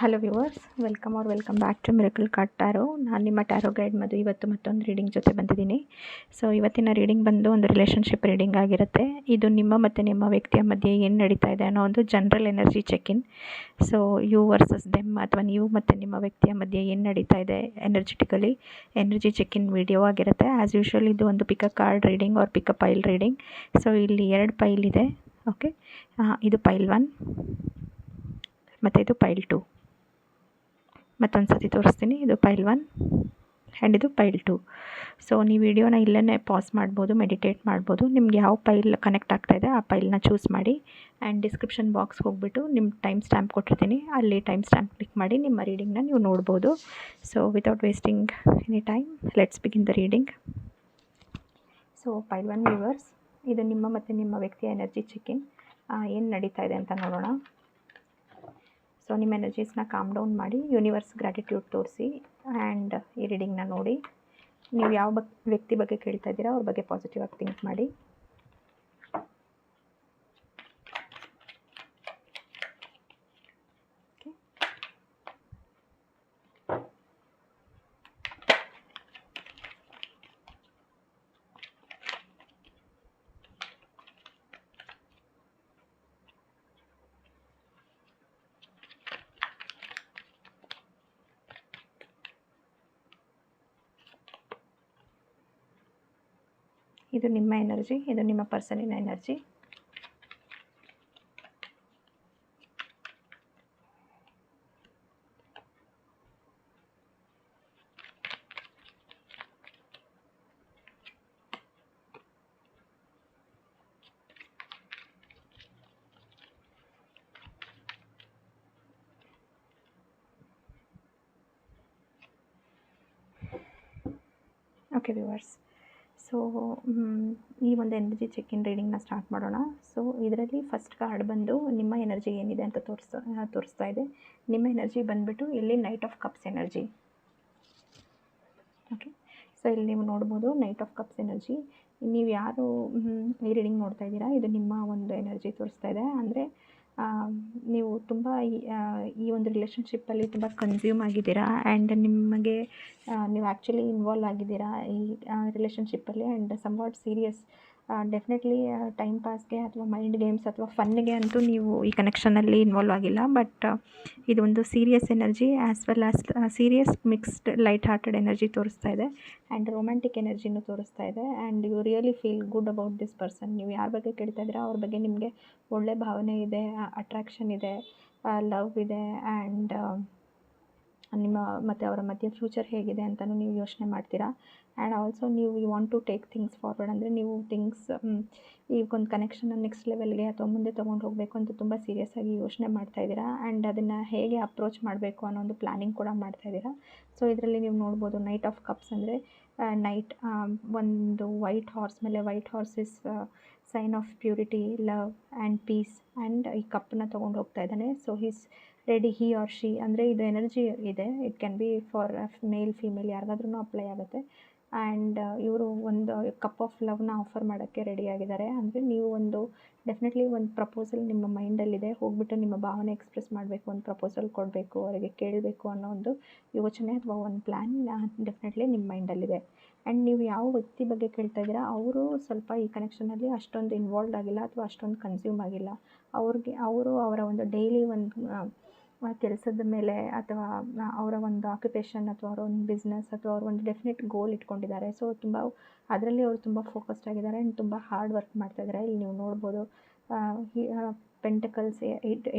Hello viewers, welcome back to miracle card tarot. ನಾನು ನಿಮ್ಮ taro guide ಮಧು. ಇವತ್ತು ಮತ್ತೊಂದು ರೀಡಿಂಗ್ ಜೊತೆ ಬಂದಿದ್ದೀನಿ. ಸೊ ಇವತ್ತಿನ ರೀಡಿಂಗ್ ಬಂದು ಒಂದು ರಿಲೇಷನ್ಶಿಪ್ ರೀಡಿಂಗ್ ಆಗಿರುತ್ತೆ. ಇದು ನಿಮ್ಮ ಮತ್ತು ನಿಮ್ಮ ವ್ಯಕ್ತಿಯ ಮಧ್ಯೆ ಏನು ನಡೀತಾ ಇದೆ ಅನ್ನೋ ಒಂದು general energy check in. So you versus them, ಅಥವಾ ನೀವು ಮತ್ತು ನಿಮ್ಮ ವ್ಯಕ್ತಿಯ ಮಧ್ಯೆ ಏನು ನಡೀತಾ ಇದೆ ಎನರ್ಜೆಟಿಕಲಿ, ಎನರ್ಜಿ ಚೆಕ್-ಇನ್ ವಿಡಿಯೋ ಆಗಿರುತ್ತೆ. ಆ್ಯಸ್ ಯೂಶ್ವಲ್ ಇದು ಒಂದು pick a card reading or pick a pile reading. So ಇಲ್ಲಿ 2 ಪೈಲ್ ಇದೆ. ಓಕೆ, ಇದು ಪೈಲ್ 1 ಮತ್ತು ಇದು ಪೈಲ್ 2. ಮತ್ತೊಂದು ಸತಿ ತೋರಿಸ್ತೀನಿ. ಇದು ಪೈಲ್ 1 ಆ್ಯಂಡ್ ಇದು ಪೈಲ್ 2. ಸೊ ನೀವು ವಿಡಿಯೋನ ಇಲ್ಲೇ ಪಾಸ್ ಮಾಡ್ಬೋದು, ಮೆಡಿಟೇಟ್ ಮಾಡ್ಬೋದು. ನಿಮ್ಗೆ ಯಾವ ಪೈಲ್ ಕನೆಕ್ಟ್ ಆಗ್ತಾಯಿದೆ ಆ ಪೈಲ್ನ ಚೂಸ್ ಮಾಡಿ. ಆ್ಯಂಡ್ ಡಿಸ್ಕ್ರಿಪ್ಷನ್ ಬಾಕ್ಸ್ಗೆ ಹೋಗ್ಬಿಟ್ಟು ನಿಮ್ಮ ಟೈಮ್ ಸ್ಟ್ಯಾಂಪ್ ಕೊಟ್ಟಿರ್ತೀನಿ, ಅಲ್ಲಿ ಟೈಮ್ ಸ್ಟ್ಯಾಂಪ್ ಕ್ಲಿಕ್ ಮಾಡಿ ನಿಮ್ಮ ರೀಡಿಂಗ್ನ ನೀವು ನೋಡ್ಬೋದು. So without wasting any time, let's begin the reading. So ಪೈಲ್ 1 viewers, ಇದು ನಿಮ್ಮ ಮತ್ತು ನಿಮ್ಮ ವ್ಯಕ್ತಿಯ ಎನರ್ಜಿ ಚೆಕ್-ಇನ್. ಏನು ನಡೀತಾ ಇದೆ ಅಂತ ನೋಡೋಣ. ಸೊ ನಿಮ್ಮ ಎನರ್ಜೀಸ್ನ ಕಾಮ್ ಡೌನ್ ಮಾಡಿ, ಯೂನಿವರ್ಸ್ ಗ್ರ್ಯಾಟಿಟ್ಯೂಡ್ ತೋರಿಸಿ ಆ್ಯಂಡ್ ಈ ರೀಡಿಂಗ್ನ ನೋಡಿ. ನೀವು ಯಾವ ವ್ಯಕ್ತಿ ಬಗ್ಗೆ ಕೇಳ್ತಾ ಇದ್ದೀರಾ ಅವ್ರ ಬಗ್ಗೆ ಪಾಸಿಟಿವ್ ಆಗಿ ಥಿಂಕ್ ಮಾಡಿ. ಇದು ನಿಮ್ಮ ಎನರ್ಜಿ, ಇದು ನಿಮ್ಮ ಪರ್ಸನಿನ ಎನರ್ಜಿ. ಓಕೆ ವ್ಯೂವರ್ಸ್, ಸೊ ಈ ಒಂದು ಎನರ್ಜಿ ಚೆಕ್-ಇನ್ ರೀಡಿಂಗ್ನ ಸ್ಟಾರ್ಟ್ ಮಾಡೋಣ. ಸೊ ಇದರಲ್ಲಿ ಫಸ್ಟ್ ಕಾರ್ಡ್ ಬಂದು ನಿಮ್ಮ ಎನರ್ಜಿ ಏನಿದೆ ಅಂತ ತೋರಿಸ್ತಾ ಇದೆ. ನಿಮ್ಮ ಎನರ್ಜಿ ಬಂದುಬಿಟ್ಟು ಇಲ್ಲಿ night of cups energy. Okay, so ಇಲ್ಲಿ ನೀವು ನೋಡ್ಬೋದು ನೈಟ್ ಆಫ್ ಕಪ್ಸ್ ಎನರ್ಜಿ. ನೀವು ಯಾರು ಈ ರೀಡಿಂಗ್ ನೋಡ್ತಾ ಇದ್ದೀರಾ, ಇದು ನಿಮ್ಮ ಒಂದು ಎನರ್ಜಿ ತೋರಿಸ್ತಾ ಇದೆ. ಅಂದರೆ ನೀವು ತುಂಬ ಈ ಒಂದು ರಿಲೇಷನ್ಶಿಪ್ಪಲ್ಲಿ ತುಂಬ ಕನ್ಸ್ಯೂಮ್ ಆಗಿದ್ದೀರಾ ಆ್ಯಂಡ್ ನಿಮಗೆ ನೀವು ಆ್ಯಕ್ಚುಲಿ ಇನ್ವಾಲ್ವ್ ಆಗಿದ್ದೀರಾ ಈ ರಿಲೇಷನ್ಶಿಪ್ಪಲ್ಲಿ. And somewhat serious, definitely time ಪಾಸ್ಗೆ ಅಥವಾ ಮೈಂಡ್ ಗೇಮ್ಸ್ ಅಥವಾ ಫನ್ನಿಗೆ ಅಂತೂ ನೀವು ಈ ಕನೆಕ್ಷನಲ್ಲಿ ಇನ್ವಾಲ್ವ್ ಆಗಿಲ್ಲ. ಬಟ್ ಇದು ಒಂದು serious energy as well as serious mixed light hearted energy ತೋರಿಸ್ತಾ ಇದೆ. ಆ್ಯಂಡ್ ರೊಮ್ಯಾಂಟಿಕ್ ಎನರ್ಜಿನೂ ತೋರಿಸ್ತಾ ಇದೆ. And you really feel good about this person. ನೀವು ಯಾರ ಬಗ್ಗೆ ಕೇಳ್ತಾ ಇದ್ದೀರಾ ಅವ್ರ ಬಗ್ಗೆ ನಿಮಗೆ ಒಳ್ಳೆ ಭಾವನೆ ಇದೆ, ಅಟ್ರಾಕ್ಷನ್ ಇದೆ, ಲವ್ ಇದೆ. ಆ್ಯಂಡ್ ನಿಮ್ಮ ಮತ್ತು ಅವರ ಮಧ್ಯೆ ಫ್ಯೂಚರ್ ಹೇಗಿದೆ ಅಂತಲೂ ನೀವು ಯೋಚನೆ ಮಾಡ್ತೀರಾ. ಆ್ಯಂಡ್ ಆಲ್ಸೋ ನೀವು you want to take things forward. ಅಂದರೆ ನೀವು ಈಗ ಒಂದು ಕನೆಕ್ಷನ್ನ ನೆಕ್ಸ್ಟ್ ಲೆವೆಲ್ಗೆ ಅಥವಾ ಮುಂದೆ ತೊಗೊಂಡು ಹೋಗಬೇಕು ಅಂತ ತುಂಬ ಸೀರಿಯಸ್ ಆಗಿ ಯೋಚನೆ ಮಾಡ್ತಾಯಿದ್ದೀರಾ. ಆ್ಯಂಡ್ ಅದನ್ನು ಹೇಗೆ ಅಪ್ರೋಚ್ ಮಾಡಬೇಕು ಅನ್ನೋ ಒಂದು ಪ್ಲ್ಯಾನಿಂಗ್ ಕೂಡ ಮಾಡ್ತಾಯಿದ್ದೀರಾ. ಸೊ ಇದರಲ್ಲಿ ನೀವು ನೋಡ್ಬೋದು ನೈಟ್ ಆಫ್ ಕಪ್ಸ್ ಅಂದರೆ ನೈಟ್ ಒಂದು ವೈಟ್ ಹಾರ್ಸ್ ಮೇಲೆ, white horse is sign of purity, love and peace. And ಈ ಕಪ್ಪನ್ನ ತೊಗೊಂಡು ಹೋಗ್ತಾ ಇದ್ದಾನೆ. So he's ready, he or she ಅಂದರೆ ಇದು ಎನರ್ಜಿ ಇದೆ. It can be for male female ಯಾರಿಗಾದ್ರೂ ಅಪ್ಲೈ ಆಗುತ್ತೆ. ಆ್ಯಂಡ್ ಇವರು ಒಂದು ಕಪ್ ಆಫ್ ಲವ್ನ ಆಫರ್ ಮಾಡೋಕ್ಕೆ ರೆಡಿಯಾಗಿದ್ದಾರೆ. ಅಂದರೆ ನೀವು ಒಂದು ಡೆಫಿನೆಟ್ಲಿ ಒಂದು ಪ್ರಪೋಸಲ್ ನಿಮ್ಮ ಮೈಂಡಲ್ಲಿದೆ. ಹೋಗ್ಬಿಟ್ಟು ನಿಮ್ಮ ಭಾವನೆ ಎಕ್ಸ್ಪ್ರೆಸ್ ಮಾಡಬೇಕು, ಒಂದು ಪ್ರಪೋಸಲ್ ಕೊಡಬೇಕು, ಅವರಿಗೆ ಕೇಳಬೇಕು ಅನ್ನೋ ಒಂದು ಯೋಚನೆ ಅಥವಾ ಒಂದು ಪ್ಲ್ಯಾನ್ ಡೆಫಿನೆಟ್ಲಿ ನಿಮ್ಮ ಮೈಂಡಲ್ಲಿದೆ. ಆ್ಯಂಡ್ ನೀವು ಯಾವ ವ್ಯಕ್ತಿ ಬಗ್ಗೆ ಕೇಳ್ತಾ ಇದ್ದೀರಾ ಅವರು ಸ್ವಲ್ಪ ಈ ಕನೆಕ್ಷನಲ್ಲಿ ಅಷ್ಟೊಂದು ಇನ್ವಾಲ್ವ್ ಆಗಿಲ್ಲ ಅಥವಾ ಅಷ್ಟೊಂದು ಕನ್ಸ್ಯೂಮ್ ಆಗಿಲ್ಲ. ಅವರು ಅವರ ಒಂದು ಡೈಲಿ ಒಂದು ಕೆಲಸದ ಮೇಲೆ ಅಥವಾ ಅವರ ಒಂದು ಆಕ್ಯುಪೇಷನ್ ಅಥವಾ ಅವರ ಒಂದು ಬಿಸ್ನೆಸ್ ಅಥವಾ ಅವ್ರ ಒಂದು ಡೆಫಿನೆಟ್ ಗೋಲ್ ಇಟ್ಕೊಂಡಿದ್ದಾರೆ. ಸೊ ತುಂಬ ಅದರಲ್ಲಿ ಅವರು ತುಂಬ ಫೋಕಸ್ಡ್ ಆಗಿದ್ದಾರೆ ಆ್ಯಂಡ್ ತುಂಬ ಹಾರ್ಡ್ ವರ್ಕ್ ಮಾಡ್ತಾಯಿದ್ದಾರೆ. ಇಲ್ಲಿ ನೀವು ನೋಡ್ಬೋದು pentacles,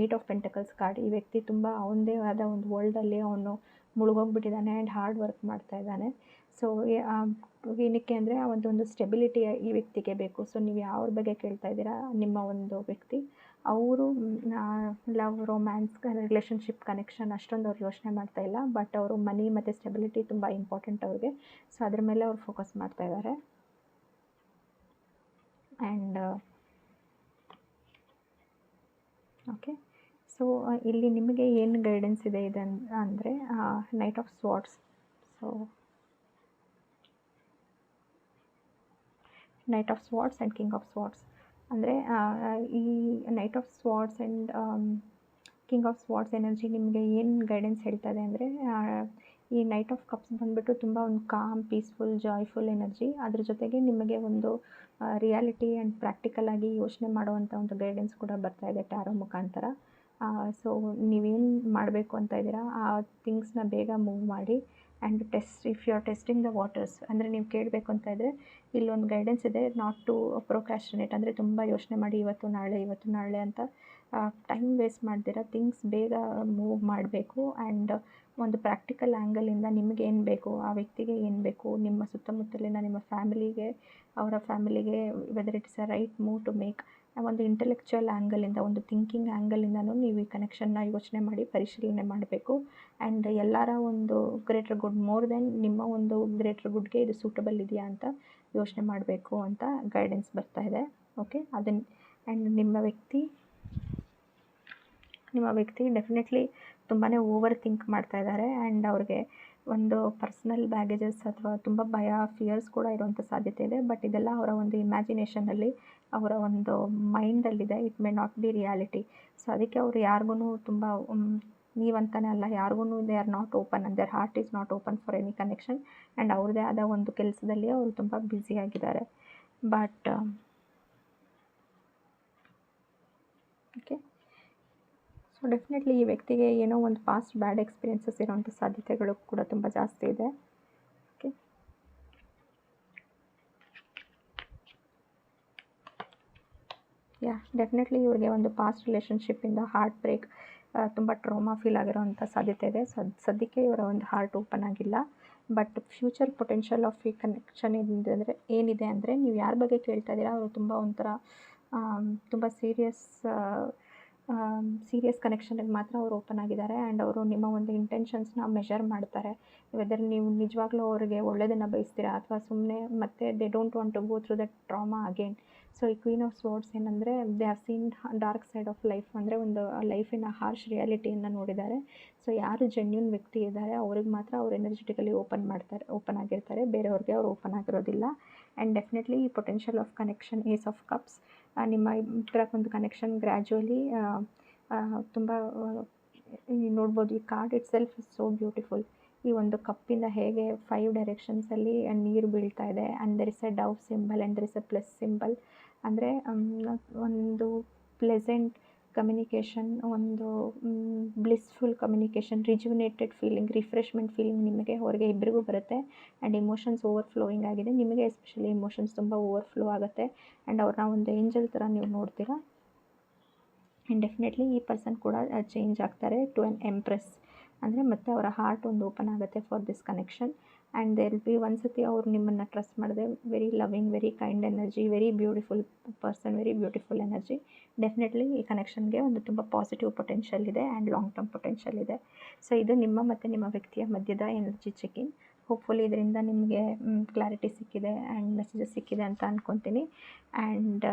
eight of pentacles card. ಈ ವ್ಯಕ್ತಿ ತುಂಬ ಅವನದೇ ಆದ ಒಂದು ವರ್ಲ್ಡಲ್ಲಿ ಅವನು ಮುಳುಗೋಗ್ಬಿಟ್ಟಿದ್ದಾನೆ ಆ್ಯಂಡ್ ಹಾರ್ಡ್ ವರ್ಕ್ ಮಾಡ್ತಾ ಇದ್ದಾನೆ. ಸೊ ಏನಕ್ಕೆ ಅಂದರೆ ಆ ಒಂದು ಸ್ಟೆಬಿಲಿಟಿ ಈ ವ್ಯಕ್ತಿಗೆ ಬೇಕು. ಸೊ ನೀವು ಯಾವ್ರ ಬಗ್ಗೆ ಕೇಳ್ತಾ ಇದ್ದೀರಾ, ನಿಮ್ಮ ಒಂದು ವ್ಯಕ್ತಿ ಅವರು ಲವ್, ರೊಮ್ಯಾನ್ಸ್, ರಿಲೇಷನ್ಶಿಪ್, ಕನೆಕ್ಷನ್ ಅಷ್ಟೊಂದು ಅವ್ರು ಯೋಚನೆ ಮಾಡ್ತಾ ಇಲ್ಲ. ಬಟ್ ಅವರು ಮನಿ ಮತ್ತು ಸ್ಟೆಬಿಲಿಟಿ ತುಂಬ ಇಂಪಾರ್ಟೆಂಟ್ ಅವ್ರಿಗೆ. ಸೊ ಅದ್ರ ಮೇಲೆ ಅವ್ರು ಫೋಕಸ್ ಮಾಡ್ತಾ ಇದ್ದಾರೆ. ಆ್ಯಂಡ್ ಓಕೆ, ಸೊ ಇಲ್ಲಿ ನಿಮಗೆ ಏನು ಗೈಡೆನ್ಸ್ ಇದೆ ಅಂದರೆ knight of swords. So knight of swords and king of swords ಅಂದರೆ ಈ knight of swords and king of swords energy ನಿಮಗೆ ಏನು ಗೈಡೆನ್ಸ್ ಹೇಳ್ತಾ ಇದೆ ಅಂದರೆ, ಈ ನೈಟ್ ಆಫ್ ಕಪ್ಸ್ ಬಂದುಬಿಟ್ಟು ತುಂಬ ಒಂದು ಕಾಮ್, ಪೀಸ್ಫುಲ್, ಜಾಯ್ಫುಲ್ ಎನರ್ಜಿ. ಅದ್ರ ಜೊತೆಗೆ ನಿಮಗೆ ಒಂದು ರಿಯಾಲಿಟಿ ಆ್ಯಂಡ್ ಪ್ರಾಕ್ಟಿಕಲ್ ಆಗಿ ಯೋಚನೆ ಮಾಡುವಂಥ ಒಂದು ಗೈಡೆನ್ಸ್ ಕೂಡ ಬರ್ತಾ ಇದೆ ಟ್ಯಾರೋ ಮುಖಾಂತರ. ಸೊ ನೀವೇನು ಮಾಡಬೇಕು ಅಂತ ಇದ್ದೀರಾ ಆ ಥಿಂಗ್ಸ್ನ ಬೇಗ ಮೂವ್ ಮಾಡಿ. And if you are testing the waters ಅಂದರೆ ನೀವು ಕೇಳಬೇಕು ಅಂತ ಇದ್ದರೆ ಇಲ್ಲೊಂದು ಗೈಡೆನ್ಸ್ ಇದೆ, ನಾಟ್ ಟು ಪ್ರೊಕ್ರಾಸ್ಟಿನೇಟ್ ಅಂದರೆ ತುಂಬ ಯೋಚನೆ ಮಾಡಿ ಇವತ್ತು ನಾಳೆ ಅಂತ ಟೈಮ್ ವೇಸ್ಟ್ ಮಾಡ್ದಿರ ಥಿಂಗ್ಸ್ ಬೇಗ ಮೂವ್ ಮಾಡಬೇಕು. ಆ್ಯಂಡ್ ಒಂದು ಪ್ರಾಕ್ಟಿಕಲ್ ಆ್ಯಂಗಲಿಂದ ನಿಮಗೇನು ಬೇಕು, ಆ ವ್ಯಕ್ತಿಗೆ ಏನು ಬೇಕು, ನಿಮ್ಮ ಸುತ್ತಮುತ್ತಲಿನ ನಿಮ್ಮ ಫ್ಯಾಮಿಲಿಗೆ, ಅವರ ಫ್ಯಾಮಿಲಿಗೆ whether it's a right move to make, ಒಂದು ಇಂಟೆಲೆಕ್ಚುಯಲ್ ಆ್ಯಂಗಲಿಂದ, ಒಂದು ಥಿಂಕಿಂಗ್ ಆ್ಯಂಗಲಿಂದನೂ ನೀವು ಈ ಕನೆಕ್ಷನ್ನ ಯೋಚನೆ ಮಾಡಿ ಪರಿಶೀಲನೆ ಮಾಡಬೇಕು. ಆ್ಯಂಡ್ ಎಲ್ಲರ ಒಂದು ಗ್ರೇಟರ್ ಗುಡ್ ಮೋರ್ ದೆನ್ ನಿಮ್ಮ ಒಂದು ಗ್ರೇಟರ್ ಗುಡ್ಗೆ ಇದು ಸೂಟಬಲ್ ಇದೆಯಾ ಅಂತ ಯೋಚನೆ ಮಾಡಬೇಕು ಅಂತ ಗೈಡೆನ್ಸ್ ಬರ್ತಾ ಇದೆ. ಓಕೆ, ಅದನ್ನು ಆ್ಯಂಡ್ ನಿಮ್ಮ ವ್ಯಕ್ತಿ ಡೆಫಿನೆಟ್ಲಿ ತುಂಬಾ ಓವರ್ ಥಿಂಕ್ ಮಾಡ್ತಾ ಇದ್ದಾರೆ. ಆ್ಯಂಡ್ ಅವ್ರಿಗೆ ಒಂದು ಪರ್ಸ್ನಲ್ ಬ್ಯಾಗೇಜಸ್ ಅಥವಾ ತುಂಬ ಭಯ, ಫಿಯರ್ಸ್ ಕೂಡ ಇರುವಂಥ ಸಾಧ್ಯತೆ ಇದೆ. ಬಟ್ ಇದೆಲ್ಲ ಅವರ ಒಂದು ಇಮ್ಯಾಜಿನೇಷನಲ್ಲಿ, ಅವರ ಒಂದು ಮೈಂಡಲ್ಲಿದೆ. It may not be reality. So ಅದಕ್ಕೆ ಅವರು ಯಾರಿಗೂ ತುಂಬ ನೀವಂತಾನೆ ಅಲ್ಲ, ಯಾರಿಗೂ they are not open and their heart is not open for any connection. And ಅವ್ರದ್ದೇ ಆದ ಒಂದು ಕೆಲಸದಲ್ಲಿ ಅವರು ತುಂಬ ಬ್ಯುಸಿಯಾಗಿದ್ದಾರೆ. ಬಟ್ ಓಕೆ, ಸೊ ಡೆಫಿನೆಟ್ಲಿ ಈ ವ್ಯಕ್ತಿಗೆ ಏನೋ ಒಂದು ಪಾಸ್ಟ್ ಬ್ಯಾಡ್ ಎಕ್ಸ್ಪೀರಿಯನ್ಸಸ್ ಇರೋವಂಥ ಸಾಧ್ಯತೆಗಳು ಕೂಡ ತುಂಬ ಜಾಸ್ತಿ ಇದೆ. ಓಕೆ, ಡೆಫಿನೆಟ್ಲಿ ಇವ್ರಿಗೆ ಒಂದು ಪಾಸ್ಟ್ ರಿಲೇಷನ್ಶಿಪ್ಪಿಂದ ಹಾರ್ಟ್ ಬ್ರೇಕ್, ತುಂಬ ಟ್ರೋಮಾ ಫೀಲ್ ಆಗಿರೋವಂಥ ಸಾಧ್ಯತೆ ಇದೆ. ಸದ್ಯಕ್ಕೆ ಇವರ ಒಂದು ಹಾರ್ಟ್ ಓಪನ್ ಆಗಿಲ್ಲ. ಬಟ್ ಫ್ಯೂಚರ್ ಪೊಟೆನ್ಷಿಯಲ್ ಆಫ್ ಈ ಕನೆಕ್ಷನ್ ಏನಿದೆ ಅಂದರೆ ನೀವು ಯಾರ ಬಗ್ಗೆ ಕೇಳ್ತಾ ಇದ್ದೀರಾ ಅವರು ತುಂಬ ಒಂಥರ ತುಂಬ ಸೀರಿಯಸ್ ಕನೆಕ್ಷನಿಗೆ ಮಾತ್ರ ಅವರು ಓಪನ್ ಆಗಿದ್ದಾರೆ. ಆ್ಯಂಡ್ ಅವರು ನಿಮ್ಮ ಒಂದು ಇಂಟೆನ್ಷನ್ಸ್ನ ಮೆಷರ್ ಮಾಡ್ತಾರೆ. ವೆದರ್ ನೀವು ನಿಜವಾಗ್ಲೂ ಅವರಿಗೆ ಒಳ್ಳೆಯದನ್ನು ಬಯಸ್ತೀರಾ ಅಥವಾ ಸುಮ್ಮನೆ ಮತ್ತೆ they don't want to go through that trauma again. So ಈ ಕ್ವೀನ್ ಆಫ್ ಸ್ವೋರ್ಡ್ಸ್ ಏನಂದರೆ they have seen dark side of life, ಅಂದರೆ ಒಂದು ಲೈಫಿನ ಹಾರ್ಶ್ ರಿಯಾಲಿಟಿಯನ್ನು ನೋಡಿದ್ದಾರೆ. ಸೊ ಯಾರು ಜೆನ್ಯೂನ್ ವ್ಯಕ್ತಿ ಇದ್ದಾರೆ ಅವ್ರಿಗೆ ಮಾತ್ರ ಅವ್ರು ಎನರ್ಜೆಟಿಕಲಿ ಓಪನ್ ಆಗಿರ್ತಾರೆ, ಬೇರೆಯವ್ರಿಗೆ ಅವ್ರು ಓಪನ್ ಆಗಿರೋದಿಲ್ಲ. ಆ್ಯಂಡ್ ಡೆಫಿನೆಟ್ಲಿ ಈ potential of connection, ace of cups, ನಿಮ್ಮ ಇಬ್ಬರ ಒಂದು ಕನೆಕ್ಷನ್ ಗ್ರ್ಯಾಜುವಲಿ ತುಂಬ ನೋಡ್ಬೋದು. ಈ card itself is so beautiful. ಈ ಒಂದು ಕಪ್ಪಿಂದ ಹೇಗೆ 5 ಡೈರೆಕ್ಷನ್ಸಲ್ಲಿ ನೀರು ಬೀಳ್ತಾ ಇದೆ. And there is a dove symbol and there is a plus symbol. ಅಂದರೆ ಒಂದು ಪ್ಲೆಸೆಂಟ್ ಕಮ್ಯುನಿಕೇಷನ್, ಒಂದು blissful communication, rejuvenated feeling, refreshment feeling ನಿಮಗೆ ಅವ್ರಿಗೆ ಇಬ್ಬರಿಗೂ ಬರುತ್ತೆ. ಆ್ಯಂಡ್ ಇಮೋಷನ್ಸ್ ಓವರ್ಫ್ಲೋಯಿಂಗ್ ಆಗಿದೆ. ನಿಮಗೆ ಎಸ್ಪೆಷಲಿ ಇಮೋಷನ್ಸ್ ತುಂಬ ಓವರ್ಫ್ಲೋ ಆಗುತ್ತೆ. ಆ್ಯಂಡ್ ಅವ್ರನ್ನ ಒಂದು ಏಂಜಲ್ ಥರ ನೀವು ನೋಡ್ತೀರಾ. ಆ್ಯಂಡ್ ಡೆಫಿನೆಟ್ಲಿ ಈ ಪರ್ಸನ್ ಕೂಡ ಚೇಂಜ್ ಆಗ್ತಾರೆ ಟು ಆ್ಯನ್ ಎಂಪ್ರೆಸ್. ಅಂದರೆ ಮತ್ತೆ ಅವರ ಹಾರ್ಟ್ ಒಂದು ಓಪನ್ ಆಗುತ್ತೆ for this connection. And there be ಒಂದ್ಸತಿ ಅವ್ರು ನಿಮ್ಮನ್ನು ಟ್ರಸ್ಟ್ ಮಾಡಿದೆ, very loving, very kind energy, very beautiful person, very beautiful energy. Definitely ಈ ಕನೆಕ್ಷನ್ಗೆ ಒಂದು ತುಂಬ ಪಾಸಿಟಿವ್ ಪೊಟೆನ್ಷಿಯಲ್ ಇದೆ ಆ್ಯಂಡ್ ಲಾಂಗ್ ಟರ್ಮ್ ಪೊಟೆನ್ಷಿಯಲ್ ಇದೆ. ಸೊ ಇದು ನಿಮ್ಮ ಮತ್ತು ನಿಮ್ಮ ವ್ಯಕ್ತಿಯ ಮಧ್ಯದ ಎನರ್ಜಿ ಚೆಕಿಂಗ್. ಹೋಪ್ಫುಲಿ ಇದರಿಂದ ನಿಮಗೆ ಕ್ಲಾರಿಟಿ ಸಿಕ್ಕಿದೆ ಆ್ಯಂಡ್ ಮೆಸೇಜಸ್ ಸಿಕ್ಕಿದೆ ಅಂತ ಅಂದ್ಕೊತೀನಿ. ಆ್ಯಂಡ್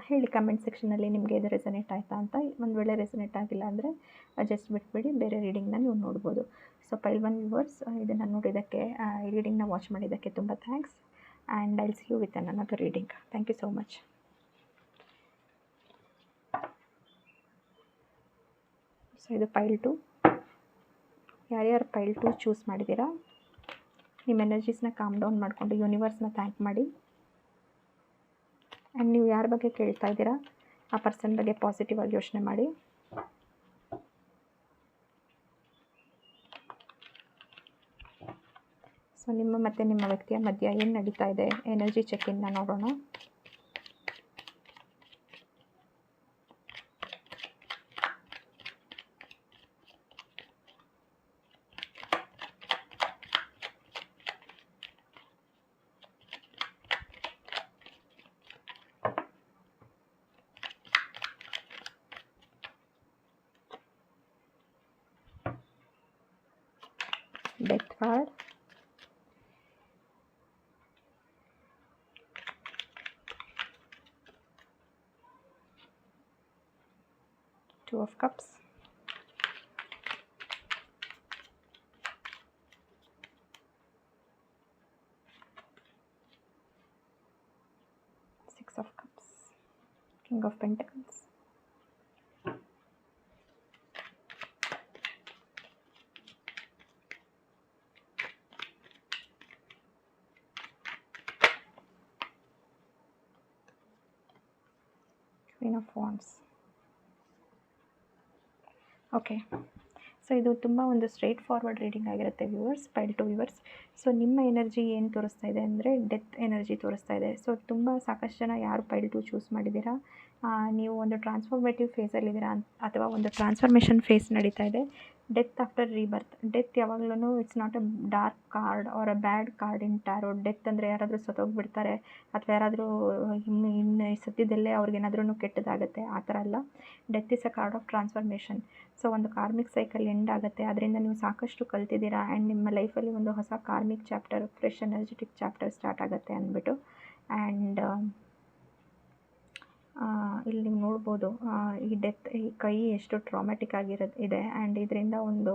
ಹೇಳಿ ಕಮೆಂಟ್ ಸೆಕ್ಷನಲ್ಲಿ ನಿಮಗೆ ಇದು ರೆಸನೇಟ್ ಆಯಿತಾ ಅಂತ. ಒಂದು ವೇಳೆ ರೆಸನೇಟ್ ಆಗಿಲ್ಲ ಅಂದರೆ ಜಸ್ಟ್ ಬಿಟ್ಬಿಡಿ, ಬೇರೆ ರೀಡಿಂಗ್ನ ನೀವು ನೋಡ್ಬೋದು. ಸೊ ಪೈಲ್ 1 ವ್ಯೂವರ್ಸ್, ಇದನ್ನು ನೋಡಿದ್ದಕ್ಕೆ, ಈ ರೀಡಿಂಗ್ನ ವಾಚ್ ಮಾಡಿದ್ದಕ್ಕೆ ತುಂಬ thanks. And I'll see you with another reading. Thank you so much. So ಇದು ಪೈಲ್ 2. ಯಾರ್ಯಾರು ಪೈಲ್ 2 ಚೂಸ್ ಮಾಡಿದ್ದೀರಾ, ನಿಮ್ಮ ಎನರ್ಜೀಸ್ನ ಕಾಮ್ ಡೌನ್ ಮಾಡಿಕೊಂಡು ಯೂನಿವರ್ಸ್ನ ಥ್ಯಾಂಕ್ ಮಾಡಿ. ಆ್ಯಂಡ್ ನೀವು ಯಾರ ಬಗ್ಗೆ ಕೇಳ್ತಾ ಇದ್ದೀರಾ ಆ ಪರ್ಸನ್ ಬಗ್ಗೆ ಪಾಸಿಟಿವ್ ಆಗಿ ಯೋಚನೆ ಮಾಡಿ. ಸೊ ನಿಮ್ಮ ಮತ್ತು ನಿಮ್ಮ ವ್ಯಕ್ತಿಯ ಮಧ್ಯ ಏನು ನಡೀತಾ ಇದೆ ಎನರ್ಜಿ ಚೆಕ್ಕಿಂದ ನೋಡೋಣ. Death card, Two of Cups, Six of Cups, King of Pentacles, queen of wands. Okay, so ಇದು ತುಂಬ ಒಂದು ಸ್ಟ್ರೈಟ್ ಫಾರ್ವರ್ಡ್ ರೀಡಿಂಗ್ ಆಗಿರುತ್ತೆ viewers, pile two viewers. So ನಿಮ್ಮ ಎನರ್ಜಿ ಏನು ತೋರಿಸ್ತಾ ಇದೆ ಅಂದರೆ ಡೆತ್ ಎನರ್ಜಿ ತೋರಿಸ್ತಾ ಇದೆ. ಸೊ ಸಾಕಷ್ಟು ಜನ ಯಾರು ಪೈಲ್ ಟು ಚೂಸ್ ಮಾಡಿದ್ದೀರಾ, ನೀವು ಒಂದು ಟ್ರಾನ್ಸ್ಫಾರ್ಮೇಟಿವ್ ಫೇಸಲ್ಲಿದ್ದೀರಾ ಅಥವಾ ಒಂದು ಟ್ರಾನ್ಸ್ಫಾರ್ಮೇಷನ್ ಫೇಸ್ ನಡೀತಾ ಇದೆ. Death after rebirth. ಡೆತ್ ಯಾವಾಗಲೂ it's not a dark card or a bad card in tarot. Death ಅಂದರೆ ಯಾರಾದರೂ ಸತ್ತೋಗ್ಬಿಡ್ತಾರೆ ಅಥವಾ ಯಾರಾದರೂ ಇನ್ನು ಸದ್ಯದಲ್ಲೇ ಅವ್ರಿಗೇನಾದ್ರೂ ಕೆಟ್ಟದಾಗುತ್ತೆ, ಆ ಥರ ಅಲ್ಲ. Death is a card of transformation. So ಒಂದು ಕಾರ್ಮಿಕ್ ಸೈಕಲ್ ಎಂಡ್ ಆಗುತ್ತೆ, ಅದರಿಂದ ನೀವು ಸಾಕಷ್ಟು ಕಲ್ತಿದ್ದೀರಾ ಆ್ಯಂಡ್ ನಿಮ್ಮ ಲೈಫಲ್ಲಿ ಒಂದು ಹೊಸ karmic chapter, fresh energetic chapter start ಆಗುತ್ತೆ ಅಂದ್ಬಿಟ್ಟು. ಆ್ಯಂಡ್ ಇಲ್ಲಿ ನೀವು ನೋಡ್ಬೋದು ಈ ಡೆತ್, ಈ ಕೈ ಎಷ್ಟು ಟ್ರಾಮ್ಯಾಟಿಕ್ ಇದೆ ಆ್ಯಂಡ್ ಇದರಿಂದ ಒಂದು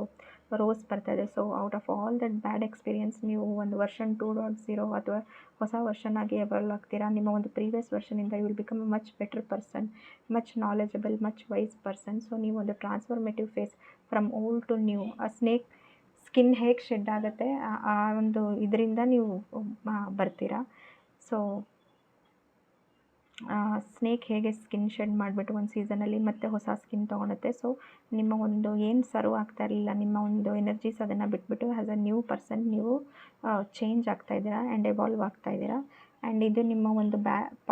ರೋಸ್ ಬರ್ತಾಯಿದೆ. So out of all that bad experience ನೀವು ಒಂದು ವರ್ಷನ್ 2.0 ಅಥವಾ ಹೊಸ ವರ್ಷನ್ ಆಗಿ ಎವಾಲ್ವ್ ಆಗ್ತೀರಾ. ನಿಮ್ಮ ಒಂದು ಪ್ರೀವಿಯಸ್ ವರ್ಷನಿಂದ you will become a much better person, much knowledgeable, much wise person. So ನೀವು ಒಂದು transformative phase from old to new. ಆ ಸ್ಕಿನ್ ಹೇಗೆ ಶೆಡ್ ಆಗುತ್ತೆ ಆ ಒಂದು ಇದರಿಂದ ನೀವು ಬರ್ತೀರಾ. ಸೊ ಸ್ನೇಕ್ ಹೇಗೆ ಸ್ಕಿನ್ ಶೆಡ್ ಮಾಡಿಬಿಟ್ಟು ಒಂದು ಸೀಸನಲ್ಲಿ ಮತ್ತೆ ಹೊಸ ಸ್ಕಿನ್ ತೊಗೊಳುತ್ತೆ. ಸೊ ನಿಮ್ಮ ಒಂದು ಏನು ಸರ್ವ್ ಆಗ್ತಾ ಇರಲಿಲ್ಲ, ನಿಮ್ಮ ಒಂದು ಎನರ್ಜೀಸ್ ಅದನ್ನು ಬಿಟ್ಬಿಟ್ಟು ಆ್ಯಸ್ ಅ ನ್ಯೂ ಪರ್ಸನ್ ನೀವು ಚೇಂಜ್ ಆಗ್ತಾಯಿದ್ದೀರಾ ಆ್ಯಂಡ್ ಎವಾಲ್ವ್ ಆಗ್ತಾಯಿದ್ದೀರಾ. ಆ್ಯಂಡ್ ಇದು ನಿಮ್ಮ ಒಂದು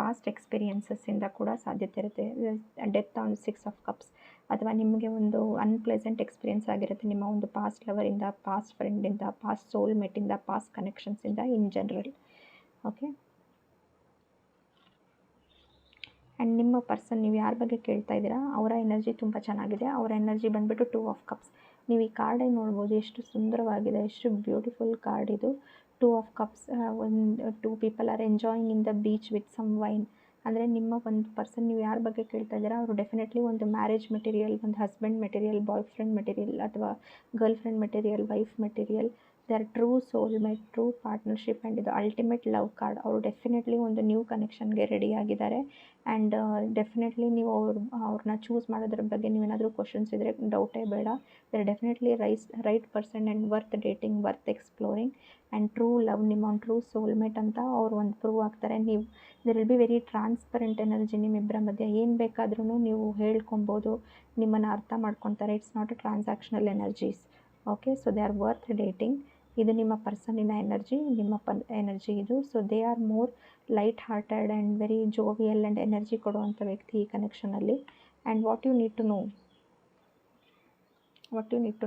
ಪಾಸ್ಟ್ ಎಕ್ಸ್ಪೀರಿಯನ್ಸಸ್ಸಿಂದ ಕೂಡ ಸಾಧ್ಯತೆ ಇರುತ್ತೆ. ಡೆತ್ ಆನ್ 6 ಆಫ್ ಕಪ್ಸ್, ಅಥವಾ ನಿಮಗೆ ಒಂದು ಅನ್ಪ್ಲೆಸೆಂಟ್ ಎಕ್ಸ್ಪೀರಿಯನ್ಸ್ ಆಗಿರುತ್ತೆ ನಿಮ್ಮ ಒಂದು ಪಾಸ್ಟ್ ಲವರಿಂದ, ಪಾಸ್ಟ್ ಫ್ರೆಂಡಿಂದ, ಪಾಸ್ಟ್ ಸೋಲ್ಮೇಟಿಂದ, ಪಾಸ್ಟ್ ಕನೆಕ್ಷನ್ಸಿಂದ ಇನ್ ಜನರಲ್. ಓಕೆ, ಆ್ಯಂಡ್ ನಿಮ್ಮ ಪರ್ಸನ್, ನೀವು ಯಾರ ಬಗ್ಗೆ ಕೇಳ್ತಾ ಇದ್ದೀರಾ ಅವರ ಎನರ್ಜಿ ತುಂಬ ಚೆನ್ನಾಗಿದೆ. ಅವರ ಎನರ್ಜಿ ಬಂದುಬಿಟ್ಟು 2 ಆಫ್ ಕಪ್ಸ್. ನೀವು ಈ ಕಾರ್ಡನ್ನು ನೋಡ್ಬೋದು, ಎಷ್ಟು ಸುಂದರವಾಗಿದೆ, ಎಷ್ಟು ಬ್ಯೂಟಿಫುಲ್ ಕಾರ್ಡ್ ಇದು. 2 ಆಫ್ ಕಪ್ಸ್, ಒಂದು 2 people are enjoying in the beach with some wine. ಅಂದರೆ ನಿಮ್ಮ ಒಂದು ಪರ್ಸನ್, ನೀವು ಯಾರ ಬಗ್ಗೆ ಕೇಳ್ತಾ ಇದ್ದೀರಾ ಅವರು ಡೆಫಿನೆಟ್ಲಿ ಒಂದು ಮ್ಯಾರೇಜ್ ಮೆಟೀರಿಯಲ್, ಒಂದು husband material, boy friend material ಅಥವಾ girl friend material, wife material. They are true soulmate, true partnership and ಇದು ಅಲ್ಟಿಮೇಟ್ ಲವ್ ಕಾರ್ಡ್. ಅವರು ಡೆಫಿನೆಟ್ಲಿ ಒಂದು ನ್ಯೂ ಕನೆಕ್ಷನ್ಗೆ ರೆಡಿಯಾಗಿದ್ದಾರೆ. ಆ್ಯಂಡ್ ಡೆಫಿನೆಟ್ಲಿ ನೀವು ಅವ್ರನ್ನ ಚೂಸ್ ಮಾಡೋದ್ರ ಬಗ್ಗೆ ನೀವೇನಾದರೂ ಕ್ವಶನ್ಸ್ ಇದ್ದರೆ ಡೌಟೇ ಬೇಡ. They definitely right person and worth dating, worth exploring and true love, ನಿಮ್ಮ ಒಂದು ಟ್ರೂ ಸೋಲ್ಮೇಟ್ ಅಂತ ಅವ್ರು ಒಂದು ಪ್ರೂವ್ ಆಗ್ತಾರೆ. ನೀವು there will be very transparent energy ನಿಮ್ಮಿಬ್ಬರ ಮಧ್ಯೆ. ಏನು ಬೇಕಾದ್ರೂ ನೀವು ಹೇಳ್ಕೊಬೋದು, ನಿಮ್ಮನ್ನು ಅರ್ಥ ಮಾಡ್ಕೊತಾರೆ. It's not a transactional energies. Okay, so they are worth dating. ಇದು ನಿಮ್ಮ ಪರ್ಸನ್ನಿನ ಎನರ್ಜಿ, ನಿಮ್ಮ ಎನರ್ಜಿ ಇದು. So they are more light hearted and very jovial and energy ಕೊಡುವಂಥ ವ್ಯಕ್ತಿ ಈ ಕನೆಕ್ಷನಲ್ಲಿ. And what you need to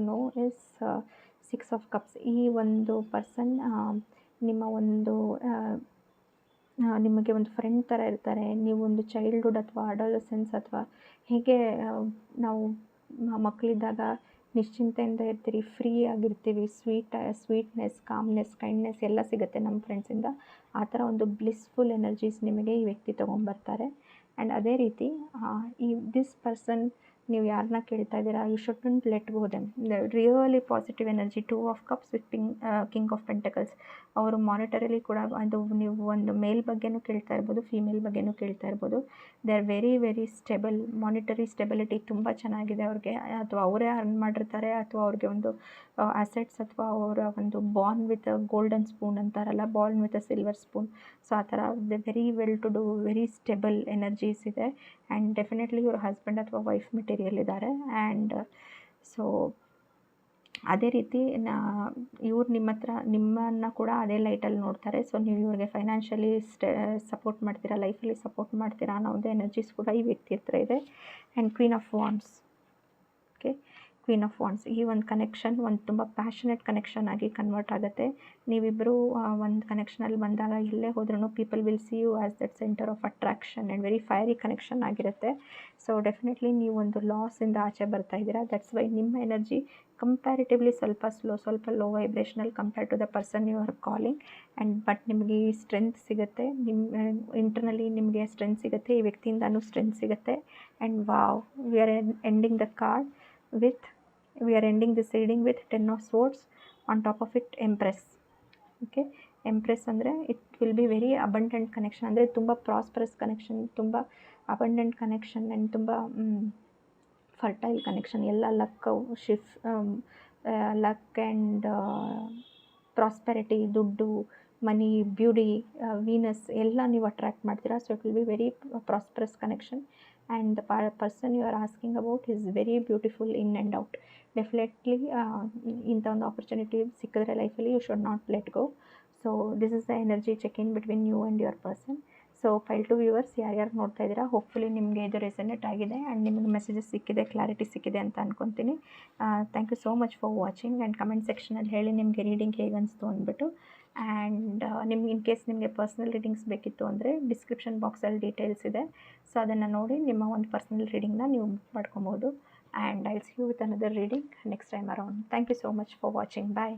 know is 6 of cups. ಈ ಒಂದು ಪರ್ಸನ್ ನಿಮ್ಮ ಒಂದು ನಿಮಗೆ ಒಂದು ಫ್ರೆಂಡ್ ಥರ ಇರ್ತಾರೆ. ನೀವು ಒಂದು ಚೈಲ್ಡ್ಹುಡ್ ಅಥವಾ ಅಡೋಲಸೆನ್ಸ್ ಅಥವಾ ಹೀಗೆ ನಾವು ಮಕ್ಕಳಿದ್ದಾಗ ನಿಶ್ಚಿಂತೆಯಿಂದ ಇರ್ತೀರಿ, ಫ್ರೀ ಆಗಿರ್ತೀವಿ, ಸ್ವೀಟ್ನೆಸ್, ಕಾಮ್ನೆಸ್, ಕೈಂಡ್ನೆಸ್ ಎಲ್ಲ ಸಿಗುತ್ತೆ ನಮ್ಮ ಫ್ರೆಂಡ್ಸಿಂದ. ಆ ಥರ ಒಂದು ಬ್ಲಿಸ್ಫುಲ್ ಎನರ್ಜೀಸ್ ನಿಮಗೆ ಈ ವ್ಯಕ್ತಿ ತೊಗೊಂಬರ್ತಾರೆ. ಆ್ಯಂಡ್ ಅದೇ ರೀತಿ ಈ ದಿಸ್ ಪರ್ಸನ್, ನೀವು ಯಾರನ್ನ ಕೇಳ್ತಾ ಇದ್ದೀರಾ, you shouldn't let go them. Really positive energy. 2 of cups with king of pentacles. ಅವರು ಮಾನಿಟರಿಲಿ ಕೂಡ, ಅದು ನೀವು ಒಂದು ಮೇಲ್ ಬಗ್ಗೆನೂ ಕೇಳ್ತಾ ಇರ್ಬೋದು, ಫೀಮೇಲ್ ಬಗ್ಗೆನೂ ಕೇಳ್ತಾ ಇರ್ಬೋದು. They are very very stable. Monetary stability ತುಂಬ ಚೆನ್ನಾಗಿದೆ ಅವ್ರಿಗೆ, ಅಥವಾ ಅವರೇ ಅರ್ನ್ ಮಾಡಿರ್ತಾರೆ ಅಥವಾ ಅವ್ರಿಗೆ ಒಂದು ಅಸೆಟ್ಸ್ ಅಥವಾ ಅವರ ಒಂದು born with a golden spoon ಅಂತಾರಲ್ಲ, born with a silver spoon. So ಆ ಥರ very well to do, very stable energies ಇದೆ. ಆ್ಯಂಡ್ ಡೆಫಿನೆಟ್ಲಿ ಇವರು ಹಸ್ಬೆಂಡ್ ಅಥವಾ ವೈಫ್ ಮೆಟೀರಿಯಲ್ ಇದ್ದಾರೆ. ಆ್ಯಂಡ್ ಸೊ ಅದೇ ರೀತಿ ಇವ್ರು ನಿಮ್ಮನ್ನು ಕೂಡ ಅದೇ ಲೈಟಲ್ಲಿ ನೋಡ್ತಾರೆ. ಸೊ ನೀವು ಇವ್ರಿಗೆ ಫೈನಾನ್ಷಿಯಲಿ ಸಪೋರ್ಟ್ ಮಾಡ್ತೀರಾ, ಲೈಫಲ್ಲಿ ಸಪೋರ್ಟ್ ಮಾಡ್ತೀರಾ ಅನ್ನೋ ಒಂದು ಎನರ್ಜೀಸ್ ಕೂಡ ಈ ವ್ಯಕ್ತಿ ಹತ್ರ ಇದೆ. And queen of wands. Okay, queen of wands, ಈ ಒಂದು ಕನೆಕ್ಷನ್ ಒಂದು ತುಂಬ ಪ್ಯಾಷನೇಟ್ ಕನೆಕ್ಷನ್ ಆಗಿ ಕನ್ವರ್ಟ್ ಆಗುತ್ತೆ. ನೀವಿಬ್ಬರು ಒಂದು ಕನೆಕ್ಷನಲ್ಲಿ ಬಂದಾಗ ಎಲ್ಲೇ ಹೋದ್ರೂ people will see you as that centre of attraction and very fiery connection ಆಗಿರುತ್ತೆ. ಸೊ ಡೆಫಿನೆಟ್ಲಿ ನೀವು ಒಂದು ಲಾಸಿಂದ ಆಚೆ ಬರ್ತಾ ಇದ್ದೀರಾ. ದಟ್ಸ್ ವೈ ನಿಮ್ಮ ಎನರ್ಜಿ ಕಂಪ್ಯಾರಿಟಿವ್ಲಿ ಸ್ವಲ್ಪ low vibrational compare to the person you are calling. And but ನಿಮಗೆ ಈ ಸ್ಟ್ರೆಂತ್ ಸಿಗುತ್ತೆ, ನಿಮ್ಮ ಇಂಟರ್ನಲಿ ನಿಮಗೆ ಸ್ಟ್ರೆಂತ್ ಸಿಗುತ್ತೆ, ಈ ವ್ಯಕ್ತಿಯಿಂದನೂ ಸ್ಟ್ರೆಂತ್ ಸಿಗುತ್ತೆ. And wow, we are ending the card with we are ending this reading with 10 of swords, on top of it empress. okay, empress ಅಂದರೆ it will be very abundant connection, ಅಂದರೆ ತುಂಬ prosperous connection, ತುಂಬ abundant connection and ತುಂಬ fertile connection. ಎಲ್ಲ luck and prosperity, ದುಡ್ಡು, ಮನಿ, beauty, Venus ಎಲ್ಲ ನೀವು attract ಮಾಡ್ತೀರಾ. So it will be very prosperous connection. and the person you are asking about is very beautiful in and out. Definitely ಇಂಥ ಒಂದು opportunity ಸಿಕ್ಕಿದ್ರೆ ಲೈಫಲ್ಲಿ you should not let go. So this is the energy check in between you and your person. So pile two viewers ಯಾರ್ಯಾರು ನೋಡ್ತಾ ಇದ್ದೀರಾ, hopefully ನಿಮಗೆ ಇದು resonate ಆಗಿದೆ ಆ್ಯಂಡ್ ನಿಮಗೆ ಮೆಸೇಜಸ್ ಸಿಕ್ಕಿದೆ, ಕ್ಲಾರಿಟಿ ಸಿಕ್ಕಿದೆ ಅಂತ ಅನ್ಕೊತೀನಿ. Thank you so much for watching and comment ಸೆಕ್ಷನಲ್ಲಿ ಹೇಳಿ ನಿಮಗೆ ರೀಡಿಂಗ್ ಹೇಗೆ ಅನಿಸ್ತು ಅಂದ್ಬಿಟ್ಟು. ಆ್ಯಂಡ್ ನಿಮ್ಗೆ ಇನ್ ಕೇಸ್ ನಿಮಗೆ ಪರ್ಸ್ನಲ್ ರೀಡಿಂಗ್ಸ್ ಬೇಕಿತ್ತು ಅಂದರೆ ಡಿಸ್ಕ್ರಿಪ್ಷನ್ ಬಾಕ್ಸಲ್ಲಿ ಡೀಟೇಲ್ಸ್ ಇದೆ. ಸೊ ಅದನ್ನು ನೋಡಿ ನಿಮ್ಮ ಒಂದು ಪರ್ಸ್ನಲ್ ರೀಡಿಂಗ್ನ ನೀವು ಮಾಡ್ಕೊಬೋದು. And I will see you with another reading next time around. Thank you so much for watching. Bye.